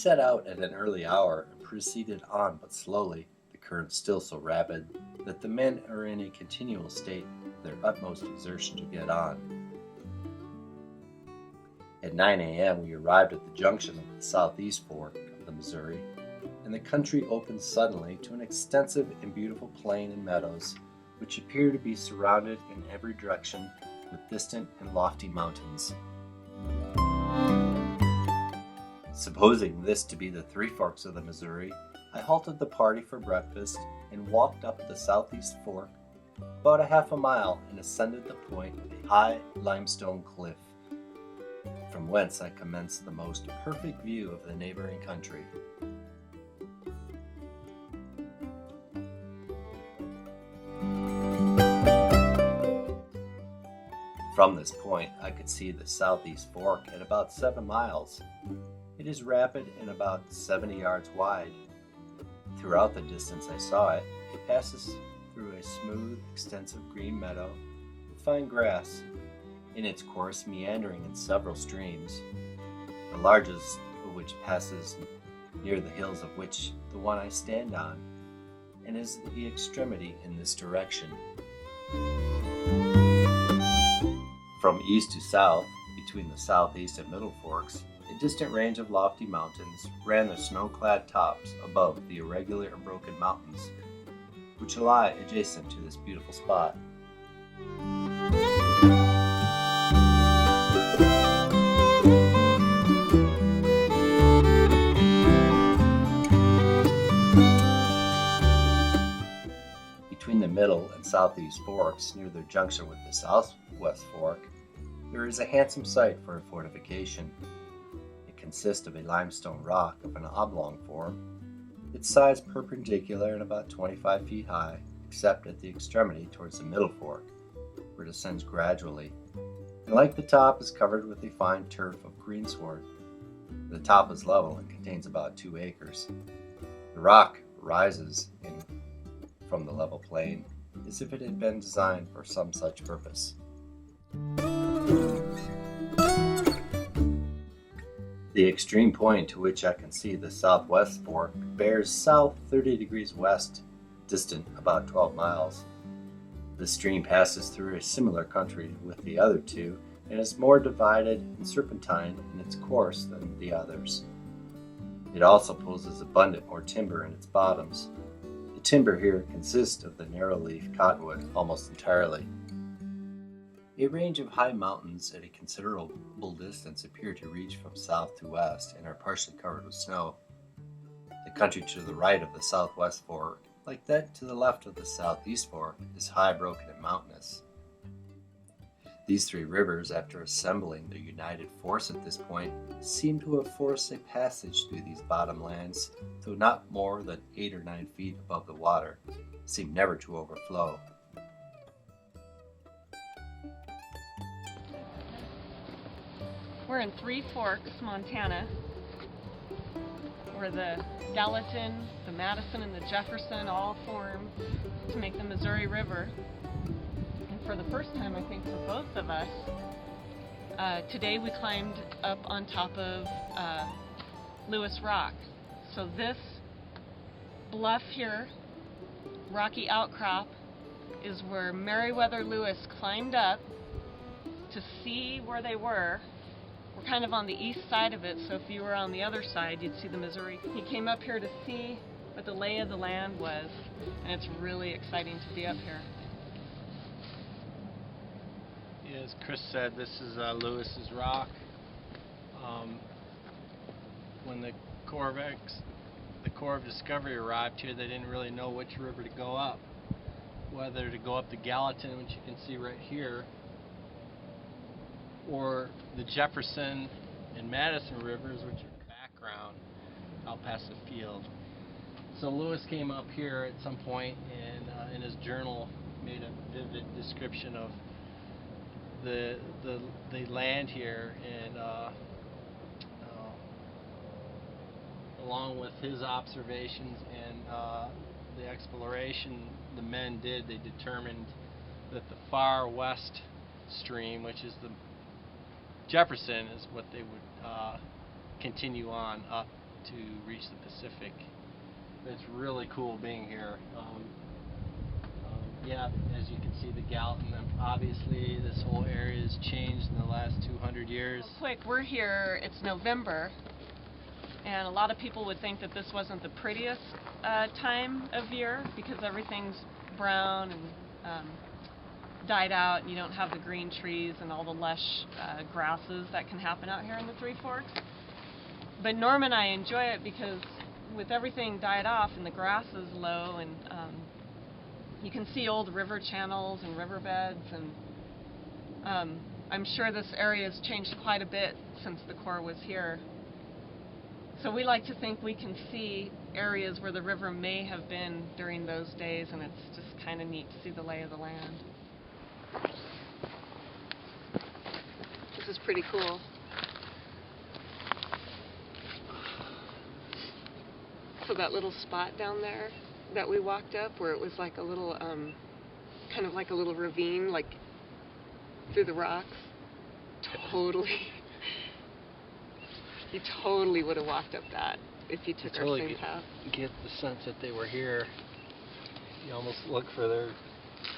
set out at an early hour and proceeded on but slowly, the current still so rapid that the men are in a continual state of their utmost exertion to get on. At 9 a.m. we arrived at the junction of the southeast fork of the Missouri, and the country opened suddenly to an extensive and beautiful plain and meadows, which appear to be surrounded in every direction with distant and lofty mountains. Supposing this to be the three forks of the Missouri, I halted the party for breakfast and walked up the southeast fork about a half a mile and ascended the point of a high limestone cliff, from whence I commenced the most perfect view of the neighboring country. From this point, I could see the southeast fork at about 7 miles. It is rapid and about 70 yards wide. Throughout the distance I saw it, it passes through a smooth, extensive green meadow with fine grass, in its course meandering in several streams, the largest of which passes near the hills of which the one I stand on, and is the extremity in this direction. From east to south, between the southeast and middle forks, a distant range of lofty mountains ran their snow-clad tops above the irregular and broken mountains, which lie adjacent to this beautiful spot. Between the middle and southeast forks, near their junction with the southwest fork, there is a handsome site for a fortification. It consists of a limestone rock of an oblong form, its sides perpendicular and about 25 feet high, except at the extremity towards the middle fork, where it ascends gradually, and like the top is covered with a fine turf of greensward. The top is level and contains about 2 acres. The rock rises from the level plain, as if it had been designed for some such purpose. The extreme point to which I can see the southwest fork bears south 30 degrees west, distant about 12 miles. The stream passes through a similar country with the other two and is more divided and serpentine in its course than the others. It also poses abundant more timber in its bottoms. The timber here consists of the narrow-leaf cottonwood almost entirely. A range of high mountains at a considerable distance appear to reach from south to west and are partially covered with snow. The country to the right of the southwest fork, like that to the left of the southeast fork, is high, broken, and mountainous. These three rivers, after assembling their united force at this point, seem to have forced a passage through these bottomlands, though not more than 8 or 9 feet above the water, seem never to overflow. We're in Three Forks, Montana, where the Gallatin, the Madison, and the Jefferson all form to make the Missouri River. And for the first time, I think, for both of us, today we climbed up on top of Lewis Rock. So this bluff here, rocky outcrop, is where Meriwether Lewis climbed up to see where they were. We're kind of on the east side of it, so if you were on the other side, you'd see the Missouri. He came up here to see what the lay of the land was, and it's really exciting to be up here. Yeah, as Chris said, this is Lewis's Rock. When the Corps of Discovery arrived here, they didn't really know which river to go up. Whether to go up the Gallatin, which you can see right here, or the Jefferson and Madison rivers, which are in the background out past the field. So Lewis came up here at some point and in his journal made a vivid description of the land here, and along with his observations and the exploration the men did, they determined that the far west stream, which is the Jefferson, is what they would continue on up to reach the Pacific. It's really cool being here. Yeah, as you can see, the Gallatin, obviously this whole area has changed in the last 200 years. Real quick, we're here, it's November, and a lot of people would think that this wasn't the prettiest time of year because everything's brown and died out, and you don't have the green trees and all the lush grasses that can happen out here in the Three Forks. But Norm and I enjoy it because with everything died off and the grass is low, and you can see old river channels and riverbeds, and I'm sure this area has changed quite a bit since the Corps was here. So we like to think we can see areas where the river may have been during those days, and it's just kind of neat to see the lay of the land. This is pretty cool. So that little spot down there that we walked up, where it was like a little, kind of like a little ravine, like through the rocks, you totally would have walked up that if you took our same path. Get the sense that they were here. You almost look for their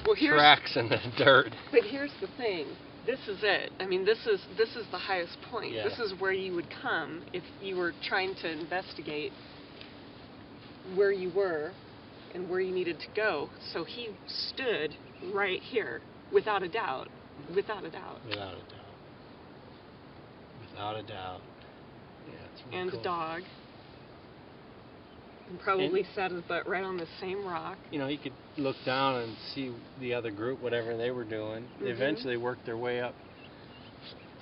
well, tracks in the dirt. But here's the thing. This is it. I mean, this is the highest point. Yeah. This is where you would come if you were trying to investigate where you were and where you needed to go. So he stood right here, without a doubt. Without a doubt. Without a doubt. Without a doubt. Yeah, it's really and cool. a dog. And probably sat his butt right on the same rock. You know, you could look down and see the other group, whatever they were doing. They eventually worked their way up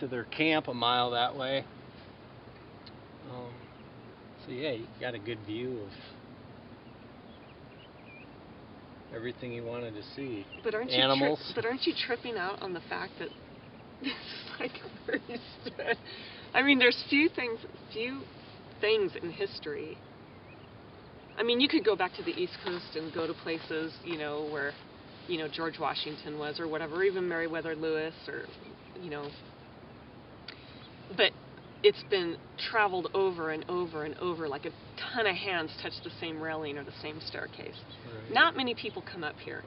to their camp a mile that way. So yeah, you got a good view of everything you wanted to see. But aren't animals. But aren't you tripping out on the fact that this is like where he stood? I mean, there's few things in history. I mean, you could go back to the East Coast and go to places, you know, where, you know, George Washington was or whatever, or even Meriwether Lewis, or, you know. But it's been traveled over and over and over, like a ton of hands touch the same railing or the same staircase. Right. Not many people come up here.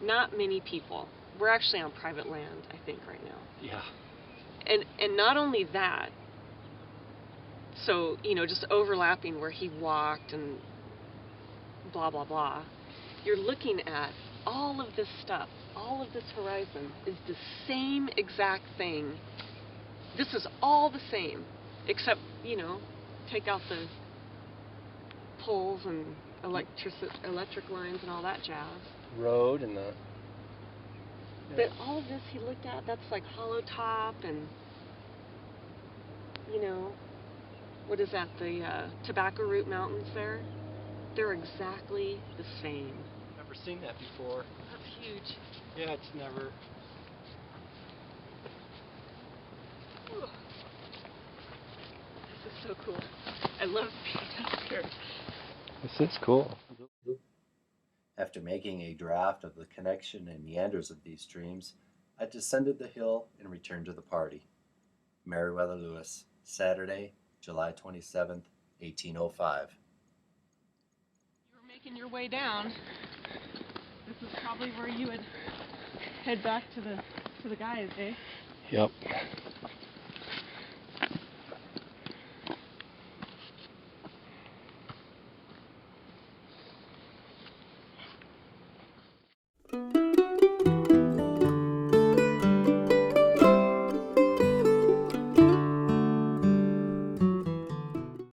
Not many people. We're actually on private land, I think, right now. Yeah. And not only that, so, you know, just overlapping where he walked and blah, blah, blah, you're looking at all of this stuff, all of this horizon is the same exact thing. This is all the same, except, you know, take out the poles and electric lines and all that jazz. Road and the... But all of this he looked at, that's like Atop and, you know, what is that, the Tobacco Root Mountains there? They're exactly the same. Never seen that before. That's huge. Yeah, it's never... This is so cool. I love being up here. This is cool. After making a draft of the connection and meanders of these streams, I descended the hill and returned to the party. Meriwether Lewis, Saturday, July 27th, 1805. You were making your way down. This is probably where you would head back to the guys, eh? Yep.